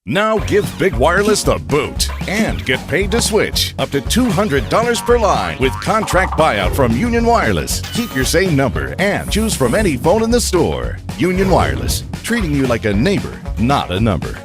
Now give Big Wireless the boot and get paid to switch up to $200 per line with contract buyout from Union Wireless. Keep your same number and choose from any phone in the store. Union Wireless, treating you like a neighbor, not a number.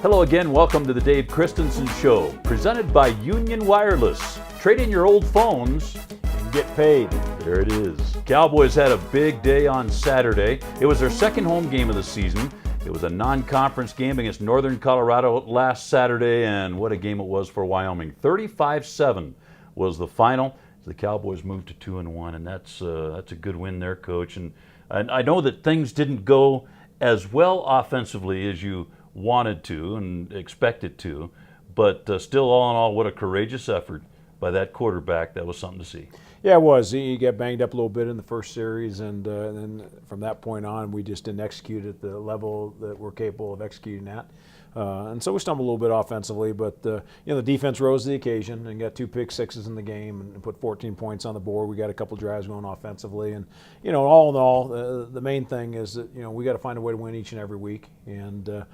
Hello again, welcome to the Dave Christensen Show, presented by Union Wireless. Trade in your old phones and get paid. There it is. Cowboys had a big day on Saturday. It was their second home game of the season. It was a non-conference game against Northern Colorado last Saturday, and what a game it was for Wyoming. 35-7 was the final. The Cowboys moved to 2-1, and that's a good win there, Coach. And I know that things didn't go as well offensively as you wanted to and expected to, but still, all in all, what a courageous effort by that quarterback. That was something to see. Yeah, it was. He got banged up a little bit in the first series, and then from that point on, we just didn't execute at the level that we're capable of executing at. And so we stumbled a little bit offensively, but the defense rose to the occasion and got 2 pick sixes in the game and put 14 points on the board. We got a couple drives going offensively, and all in all, the main thing is that we got to find a way to win each and every week. And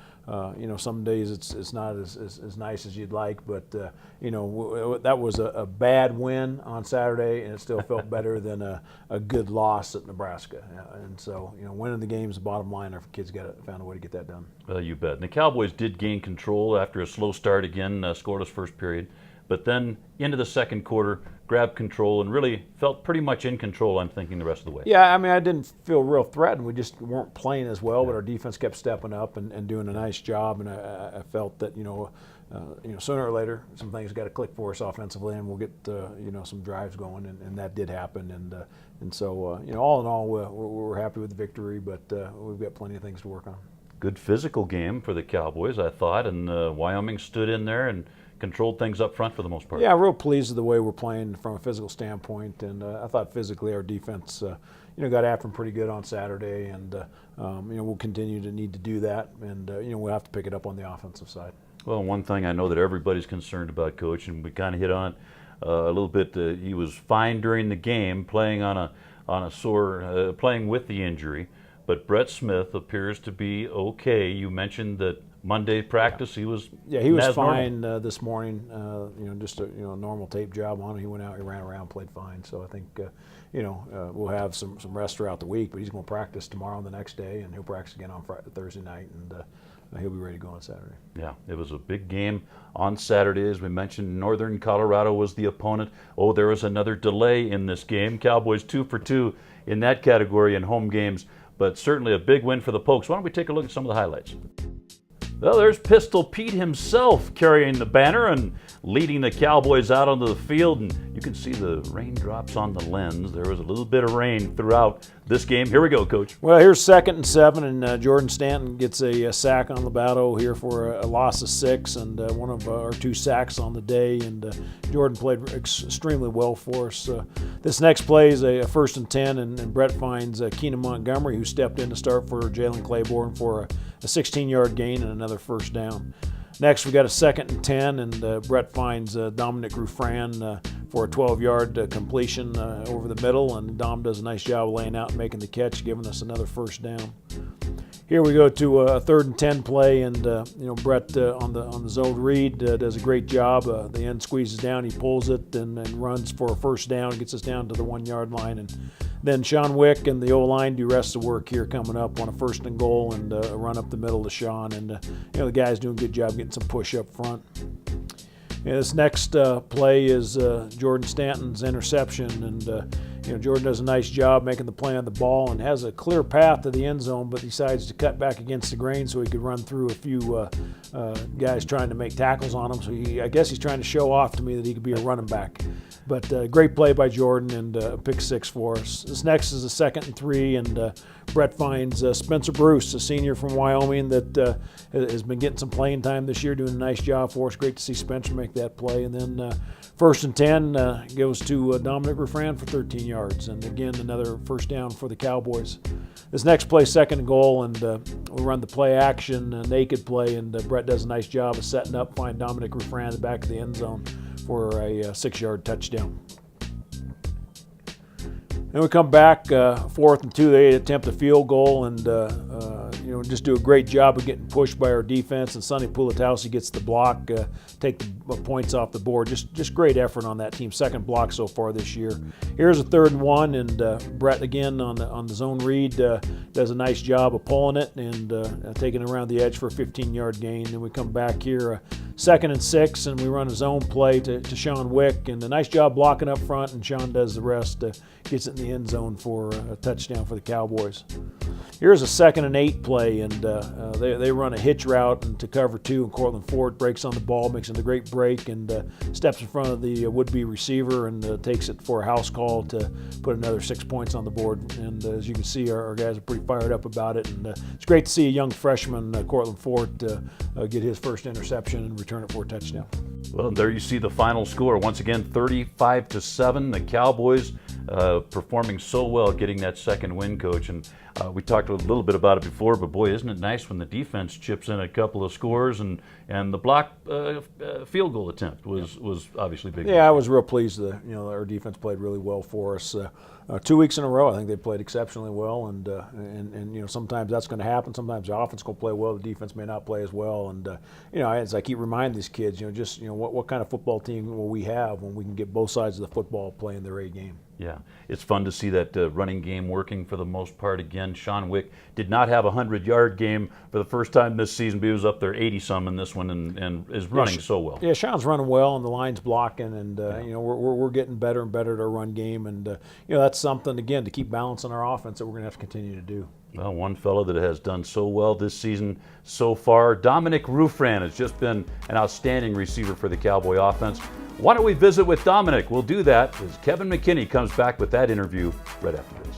some days it's not as nice as you'd like, but that was a bad win on Saturday, and it still felt better than a good loss at Nebraska. And so winning the game is the bottom line. Our kids found a way to get that done. Well, you bet. And the Cowboys did gain control after a slow start again, scoreless first period, but then into the second quarter, grabbed control and really felt pretty much in control, I'm thinking, the rest of the way. Yeah, I mean, I didn't feel real threatened. We just weren't playing as well, but our defense kept stepping up and doing a nice job, and I felt that, sooner or later, some things got to click for us offensively, and we'll get, some drives going, and that did happen. And so, all in all, we're happy with the victory, but we've got plenty of things to work on. Good physical game for the Cowboys, I thought, and Wyoming stood in there and controlled things up front for the most part. Yeah, real pleased with the way we're playing from a physical standpoint, and I thought physically our defense, got after them pretty good on Saturday, and we'll continue to need to do that, and we'll have to pick it up on the offensive side. Well, one thing I know that everybody's concerned about, Coach, and we kind of hit on it a little bit. He was fine during the game, playing on a sore, playing with the injury. But Brett Smith appears to be okay. You mentioned that Monday practice, he was fine this morning. Just a normal tape job on him. He went out, he ran around, played fine. So I think we'll have some rest throughout the week. But he's going to practice tomorrow and the next day, and he'll practice again on Thursday night, and he'll be ready to go on Saturday. Yeah, it was a big game on Saturday. As we mentioned, Northern Colorado was the opponent. Oh, there was another delay in this game. Cowboys 2 for 2 in that category in home games. But certainly a big win for the Pokes. Why don't we take a look at some of the highlights? Well, there's Pistol Pete himself carrying the banner and leading the Cowboys out onto the field. And you can see the raindrops on the lens. There was a little bit of rain throughout this game. Here we go, Coach. Well, here's 2nd and 7, and Jordan Stanton gets a sack on Lobato here for a loss of 6, and one of our 2 sacks on the day. And Jordan played extremely well for us. This next play is a 1st and 10, and Brett finds Keenan Montgomery, who stepped in to start for Jalen Claiborne for a 16-yard gain and another 1st down. Next, we got a 2nd and 10, and Brett finds Dominic Rufran for a 12-yard completion over the middle, and Dom does a nice job of laying out and making the catch, giving us another 1st down. Here we go to a 3rd and 10 play, and Brett on the zone read does a great job. The end squeezes down, he pulls it and runs for a 1st down, gets us down to the 1-yard line, and then Sean Wick and the O-line do rest of the work here coming up on a 1st and goal and a run up the middle to Sean, and the guys doing a good job getting some push up front. And this next play is Jordan Stanton's interception, and Jordan does a nice job making the play on the ball and has a clear path to the end zone, but decides to cut back against the grain so he could run through a few guys trying to make tackles on him. So I guess he's trying to show off to me that he could be a running back. But great play by Jordan, and a pick 6 for us. This next is a 2nd and 3, and Brett finds Spencer Bruce, a senior from Wyoming that has been getting some playing time this year, doing a nice job for us. Great to see Spencer make that play. And then 1st and 10 goes to Dominic Rufran for 13 yards. And again, another first down for the Cowboys. This next play, 2nd and goal, and we run the play action, naked play, and Brett does a nice job of setting up, find Dominic Rufran in the back of the end zone for a 6-yard touchdown. Then we come back, 4th and 2. They attempt a field goal, and just do a great job of getting pushed by our defense. And Sonny Pulatowski gets the block, take the points off the board. Just great effort on that team. 2nd block so far this year. Here's a 3rd and 1, and Brett again on the zone read does a nice job of pulling it and taking it around the edge for a 15-yard gain. Then we come back here, 2nd and 6, and we run a zone play to Sean Wick, and a nice job blocking up front, and Sean does the rest. Gets it in the end zone for a touchdown for the Cowboys. Here's a 2nd and 8 play, and they run a hitch route and to cover 2, and Cortland Ford breaks on the ball, makes a great break, and steps in front of the would-be receiver and takes it for a house call to put another 6 points on the board. And as you can see, our guys are pretty fired up about it, and it's great to see a young freshman, Cortland Ford, get his first interception and return it for a touchdown. Well, there you see the final score. Once again, 35-7. The Cowboys performing so well, getting that 2nd win, Coach. And we talked a little bit about it before, but boy, isn't it nice when the defense chips in a couple of scores, and the block field goal attempt was obviously big. Yeah, I was real pleased that our defense played really well for us. 2 weeks in a row, I think they played exceptionally well, and sometimes that's going to happen. Sometimes the offense will play well, the defense may not play as well, and as I keep reminding these kids, what kind of football team will we have when we can get both sides of the football playing their A game. Yeah, it's fun to see that running game working for the most part again. Sean Wick did not have a 100-yard game for the first time this season, but he was up there 80-some in this one and is running so well. Yeah, Sean's running well, and the line's blocking, and we're getting better and better at our run game, and that's something, again, to keep balancing our offense that we're going to have to continue to do. Well, one fellow that has done so well this season so far, Dominic Rufran, has just been an outstanding receiver for the Cowboy offense. Why don't we visit with Dominic? We'll do that as Kevin McKinney comes back with that interview right after this.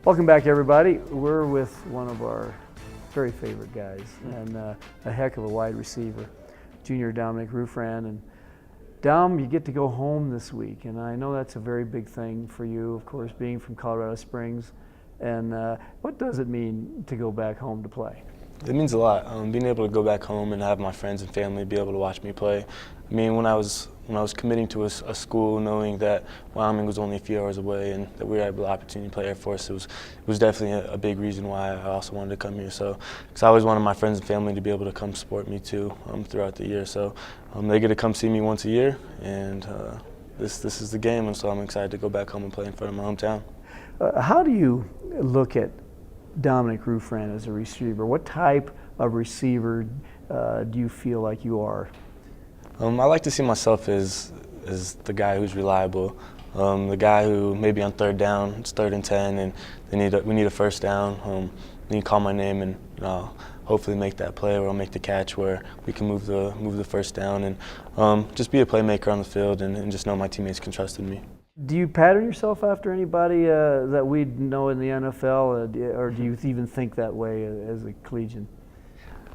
Welcome back, everybody. We're with one of our very favorite guys and a heck of a wide receiver, junior Dominic Rufran. And Dom, you get to go home this week, and I know that's a very big thing for you, of course, being from Colorado Springs. And what does it mean to go back home to play? It means a lot. Being able to go back home and have my friends and family be able to watch me play. I mean, when I was committing to a school, knowing that Wyoming was only a few hours away and that we were able to opportunity to play Air Force, it was definitely a big reason why I also wanted to come here. So, because I always wanted my friends and family to be able to come support me too throughout the year. So, they get to come see me once a year, and this is the game, and so I'm excited to go back home and play in front of my hometown. How do you look at Dominic Rufran as a receiver? What type of receiver do you feel like you are? I like to see myself as the guy who's reliable, the guy who maybe on 3rd down, it's 3rd and 10, and we need a 1st down. Then you call my name, and I'll hopefully make that play, or I'll make the catch where we can move the 1st down, and just be a playmaker on the field, and just know my teammates can trust in me. Do you pattern yourself after anybody that we know in the NFL, or do you even think that way as a collegian?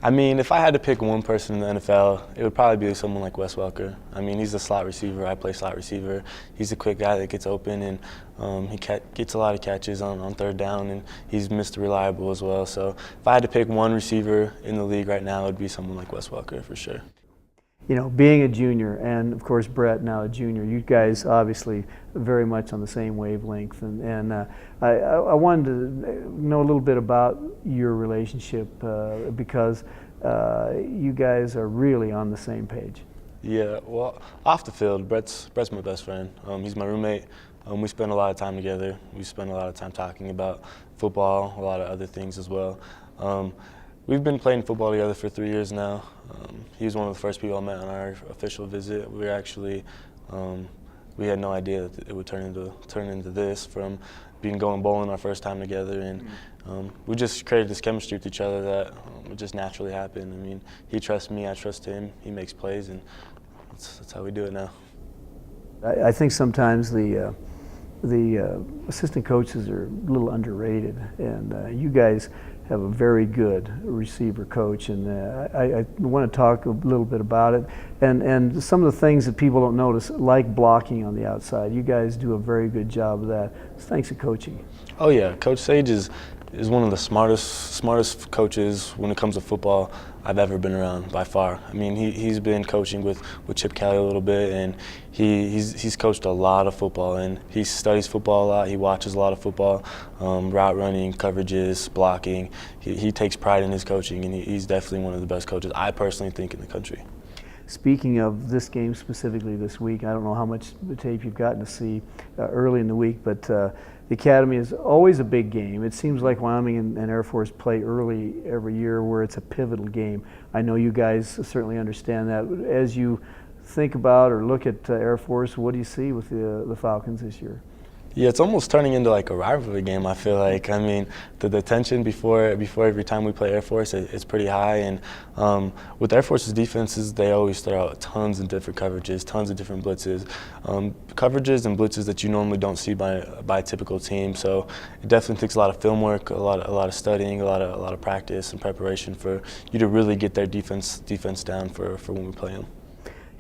I mean, if I had to pick one person in the NFL, it would probably be someone like Wes Welker. I mean, he's a slot receiver. I play slot receiver. He's a quick guy that gets open, and he gets a lot of catches on 3rd down, and he's Mr. Reliable as well. So if I had to pick one receiver in the league right now, it would be someone like Wes Welker for sure. You know, being a junior, and of course Brett now a junior, you guys obviously very much on the same wavelength, and I wanted to know a little bit about your relationship because you guys are really on the same page. Yeah, well, off the field, Brett's my best friend. He's my roommate. We spend a lot of time together. We spend a lot of time talking about football, a lot of other things as well. We've been playing football together for 3 years now. He was one of the first people I met on our official visit. We were actually, we had no idea that it would turn into this, from going bowling our first time together, and we just created this chemistry with each other that it just naturally happened. I mean, he trusts me, I trust him. He makes plays, and that's how we do it now. I think sometimes the assistant coaches are a little underrated, and you guys have a very good receiver coach, and I want to talk a little bit about it, and some of the things that people don't notice, like blocking on the outside. You guys do a very good job of that. Thanks to coaching. Oh yeah, Coach Sage is one of the smartest coaches when it comes to football I've ever been around, by far. I mean, he's been coaching with Chip Kelly a little bit, and he's coached a lot of football, and he studies football a lot. He watches a lot of football, route running, coverages, blocking. He takes pride in his coaching, and he's definitely one of the best coaches, I personally think, in the country. Speaking of this game specifically this week, I don't know how much tape you've gotten to see early in the week, but the Academy is always a big game. It seems like Wyoming and Air Force play early every year where it's a pivotal game. I know you guys certainly understand that. As you think about or look at Air Force, what do you see with the Falcons this year? Yeah, it's almost turning into like a rivalry game, I feel like. I mean, the tension before every time we play Air Force, it's pretty high. And with Air Force's defenses, they always throw out tons of different coverages, tons of different blitzes. Coverages and blitzes that you normally don't see by a typical team. So it definitely takes a lot of film work, a lot of studying, a lot of practice and preparation for you to really get their defense down for when we play them.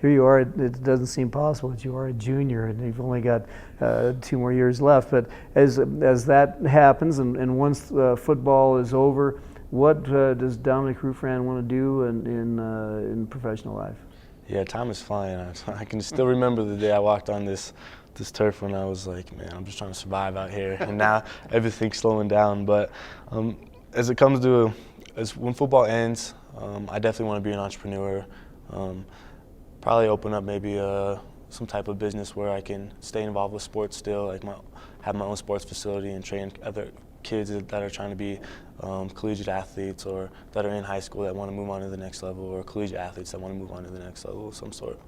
Here you are, it doesn't seem possible that you are a junior and you've only got 2 more years left. But as that happens and once football is over, what does Dominic Rufran want to do in professional life? Yeah, time is flying. I can still remember the day I walked on this turf when I was like, man, I'm just trying to survive out here. And now everything's slowing down. But as it comes to when football ends, I definitely want to be an entrepreneur. Probably open up maybe some type of business where I can stay involved with sports still, like have my own sports facility and train other kids that are trying to be collegiate athletes, or that are in high school that want to move on to the next level, or collegiate athletes that want to move on to the next level of some sort.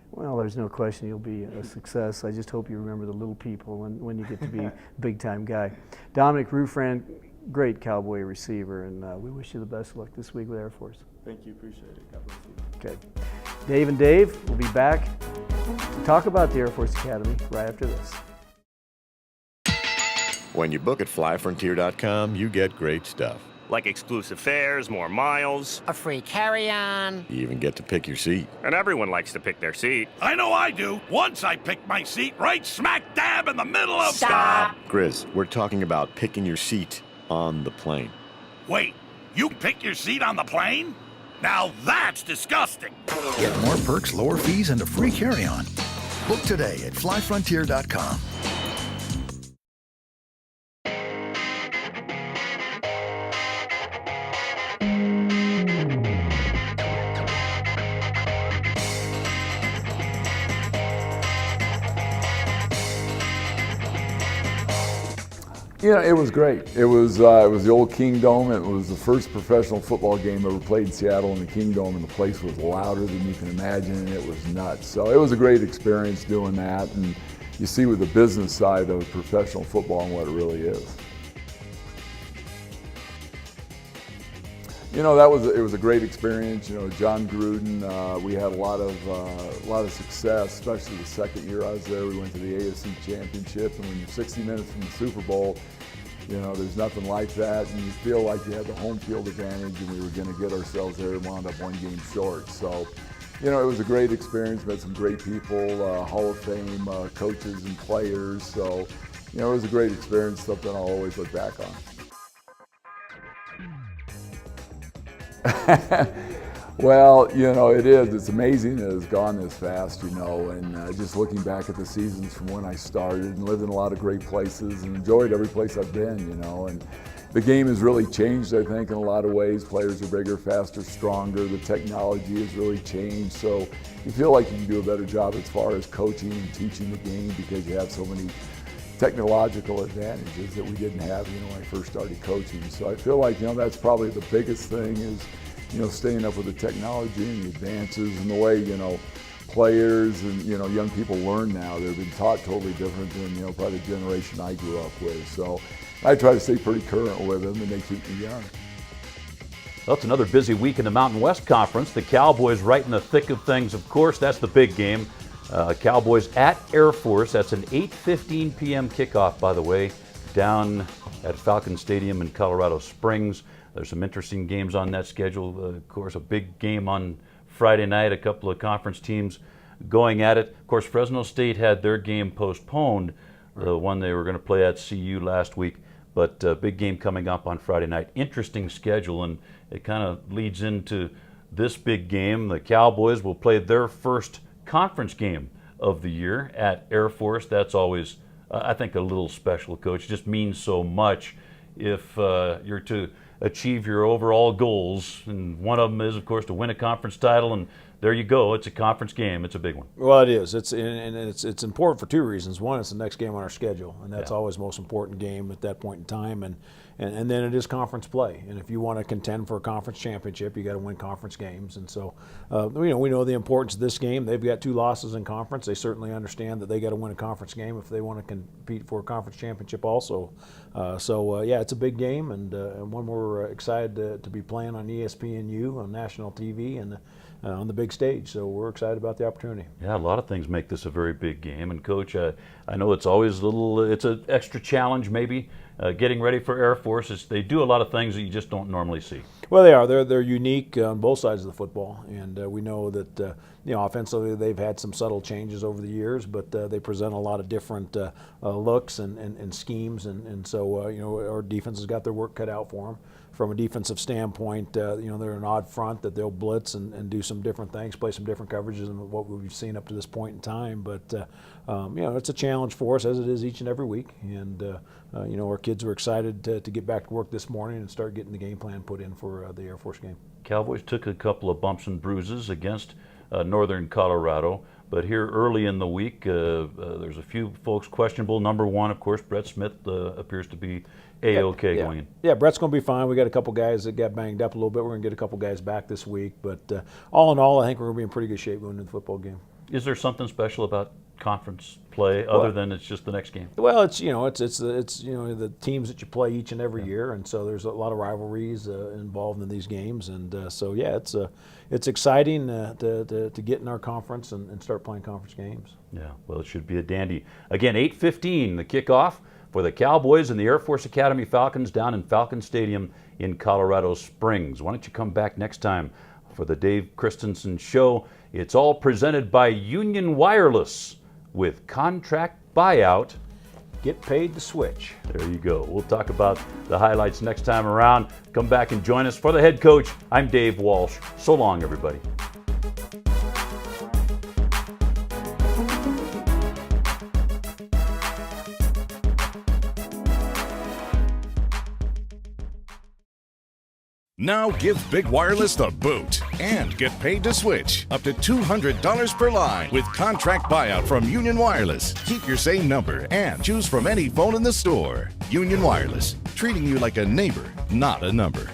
Well, there's no question you'll be a success. I just hope you remember the little people when you get to be a big-time guy. Dominic Rufran, great Cowboy receiver, and we wish you the best of luck this week with Air Force. Thank you, appreciate it. God bless you. Okay. Dave and Dave will be back to talk about the Air Force Academy right after this. When you book at flyfrontier.com, you get great stuff. Like exclusive fares, more miles, a free carry-on. You even get to pick your seat. and everyone likes to pick their seat. I know I do. Once I picked my seat right smack dab in the middle of... Stop. Grizz, we're talking about picking your seat on the plane. Wait, you pick your seat on the plane? Now that's disgusting. Get more perks, lower fees, and a free carry-on. Book today at flyfrontier.com. Yeah, it was great. It was the old King Dome. It was the first professional football game ever played in Seattle in the King Dome, and the place was louder than you can imagine, and it was nuts. So it was a great experience doing that, and you see with the business side of professional football and what it really is. You know, it was a great experience. You know, John Gruden, we had a lot of success, especially the second year I was there. We went to the AFC Championship, and when you're 60 minutes from the Super Bowl, you know, there's nothing like that, and you feel like you had the home field advantage, and we were going to get ourselves there and wound up one game short. So, you know, it was a great experience. Met some great people, Hall of Fame coaches and players. So, you know, it was a great experience, something I'll always look back on. Well, you know, it is. It's amazing that it's gone this fast, you know, and just looking back at the seasons from when I started and lived in a lot of great places and enjoyed every place I've been, you know, and the game has really changed, I think, in a lot of ways. Players are bigger, faster, stronger. The technology has really changed, so you feel like you can do a better job as far as coaching and teaching the game because you have so many technological advantages that we didn't have, when I first started coaching. So I feel like, that's probably the biggest thing is, staying up with the technology and the advances and the way, players and, young people learn now. They've been taught totally different than, probably the generation I grew up with. So I try to stay pretty current with them, and they keep me young. Well, it's another busy week in the Mountain West Conference. The Cowboys right in the thick of things, of course. That's the big game. Cowboys at Air Force. That's an 8:15 p.m. kickoff, by the way, down at Falcon Stadium in Colorado Springs. There's some interesting games on that schedule. Of course, a big game on Friday night, a couple of conference teams going at it. Of course, Fresno State had their game postponed, the one they were going to play at CU last week. But big game coming up on Friday night. Interesting schedule, and it kind of leads into this big game. The Cowboys will play their first conference game of the year at Air Force. That's always, I think, a little special, Coach. It just means so much if you're to achieve your overall goals, and one of them is, of course, to win a conference title, and there you go. It's a conference game. It's a big one. Well, it is. It's important for two reasons. One, it's the next game on our schedule, and that's always the most important game at that point in time. And then it is conference play. And if you want to contend for a conference championship, you got to win conference games. And so, we know the importance of this game. They've got 2 losses in conference. They certainly understand that they got to win a conference game if they want to compete for a conference championship also. It's a big game, and one we're excited to be playing on ESPNU on national TV and on the big stage. So we're excited about the opportunity. Yeah, a lot of things make this a very big game. And Coach, I know it's always it's an extra challenge maybe getting ready for Air Force. They do a lot of things that you just don't normally see. Well, they are. They're unique on both sides of the football, and we know that offensively they've had some subtle changes over the years, but they present a lot of different looks and schemes, and so our defense has got their work cut out for them. From a defensive standpoint, they're an odd front that they'll blitz and do some different things, play some different coverages than what we've seen up to this point in time. But it's a challenge for us, as it is each and every week. And our kids were excited to get back to work this morning and start getting the game plan put in for the Air Force game. Cowboys took a couple of bumps and bruises against Northern Colorado, but here early in the week, there's a few folks questionable. Number one, of course, Brett Smith appears to be A-OK going in. Yeah, Brett's going to be fine. We got a couple guys that got banged up a little bit. We're going to get a couple guys back this week, but all in all, I think we're going to be in pretty good shape going into the football game. Is there something special about conference play other than it's just the next game? Well, it's the teams that you play each and every year, and so there's a lot of rivalries involved in these games, and it's exciting to get in our conference and start playing conference games. Yeah, well, it should be a dandy. Again, 8:15 the kickoff for the Cowboys and the Air Force Academy Falcons down in Falcon Stadium in Colorado Springs. Why don't you come back next time for the Dave Christensen Show? It's all presented by Union Wireless with contract buyout. Get paid to switch. There you go. We'll talk about the highlights next time around. Come back and join us. For the head coach, I'm Dave Walsh. So long, everybody. Now give Big Wireless the boot and get paid to switch up to $200 per line with contract buyout from Union Wireless. Keep your same number and choose from any phone in the store. Union Wireless, treating you like a neighbor, not a number.